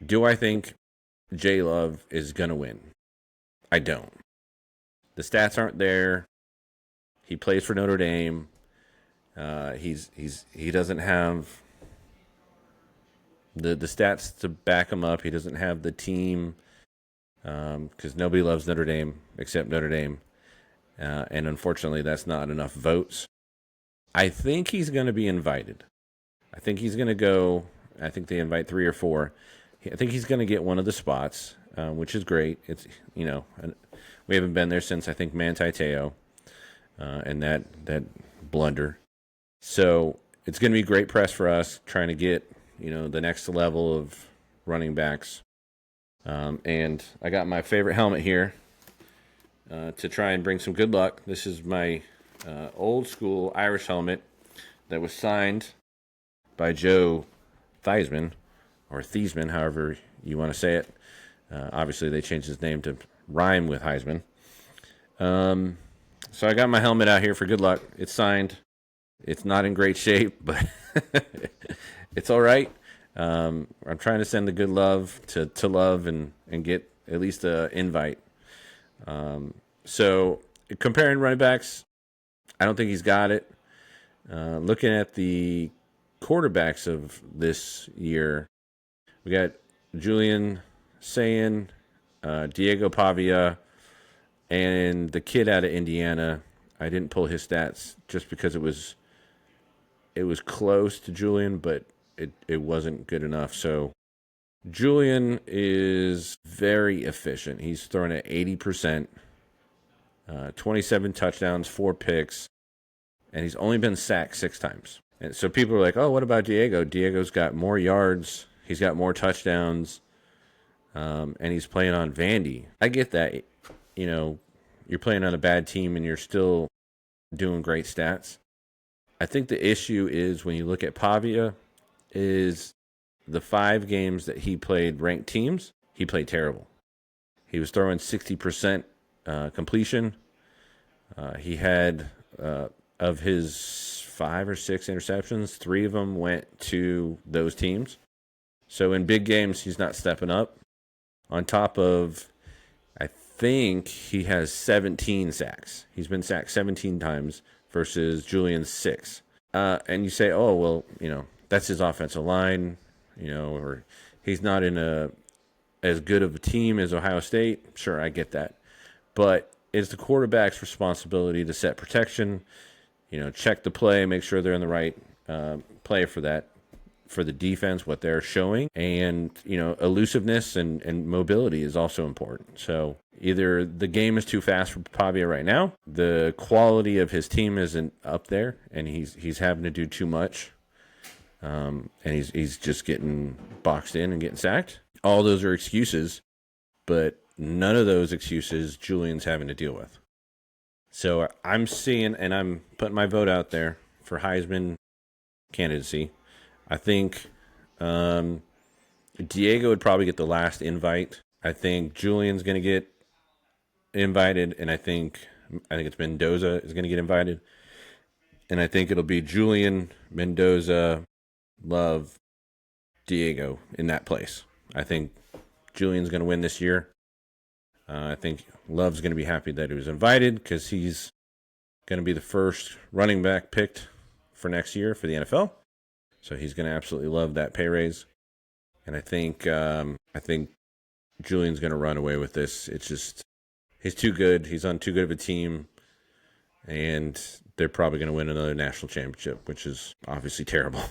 Do I think J Love is going to win? I don't. The stats aren't there. He plays for Notre Dame. He doesn't have the stats to back him up. He doesn't have the team because nobody loves Notre Dame except Notre Dame. And unfortunately, that's not enough votes. I think he's going to be invited. I think he's going to go. I think they invite 3 or 4. I think he's going to get one of the spots, which is great. It's we haven't been there since I think Manti Te'o and that blunder. So it's going to be great press for us trying to get the next level of running backs. And I got my favorite helmet here to try and bring some good luck. This is my old school Irish helmet that was signed by Joe HEISMAN, or HEISMAN, however you want to say it. Obviously, they changed his name to rhyme with Heisman. So I got my helmet out here for good luck. It's signed. It's not in great shape, but it's all right. I'm trying to send the good love to Love and get at least an invite. So comparing running backs, I don't think he's got it. Looking at the quarterbacks of this year, we got Julian Sayin, Diego Pavia, and the kid out of Indiana. I didn't pull his stats just because it was close to Julian, but it wasn't good enough. So Julian is very efficient. He's throwing at 80%, 27 touchdowns, 4 picks, and he's only been sacked 6 times. And so people are like, oh, what about Diego? Diego's got more yards. He's got more touchdowns, and he's playing on Vandy. I get that. You're playing on a bad team and you're still doing great stats. I think the issue is when you look at Pavia is the 5 games that he played ranked teams, he played terrible. He was throwing 60% completion. He had, of his 5 or 6 interceptions, 3 of them went to those teams. So in big games, he's not stepping up. On top of, I think he has 17 sacks. He's been sacked 17 times versus Julian's 6. And you say, oh, well, that's his offensive line, or he's not in as good of a team as Ohio State. Sure, I get that. But it's the quarterback's responsibility to set protection, check the play, make sure they're in the right play for that, for the defense, what they're showing. And, elusiveness and mobility is also important. So either the game is too fast for Pavia right now, the quality of his team isn't up there, and he's having to do too much. And he's just getting boxed in and getting sacked. All those are excuses, but none of those excuses Julian's having to deal with. So I'm seeing, and I'm putting my vote out there for Heisman candidacy. I think Diego would probably get the last invite. I think Julian's going to get invited, and I think it's Mendoza is going to get invited. And I think it'll be Julian, Mendoza, Love, Diego in that place. I think Julian's going to win this year. I think Love's going to be happy that he was invited because he's going to be the first running back picked for next year for the NFL. So he's going to absolutely love that pay raise. And I think Julian's going to run away with this. It's just he's too good. He's on too good of a team, and they're probably going to win another national championship, which is obviously terrible.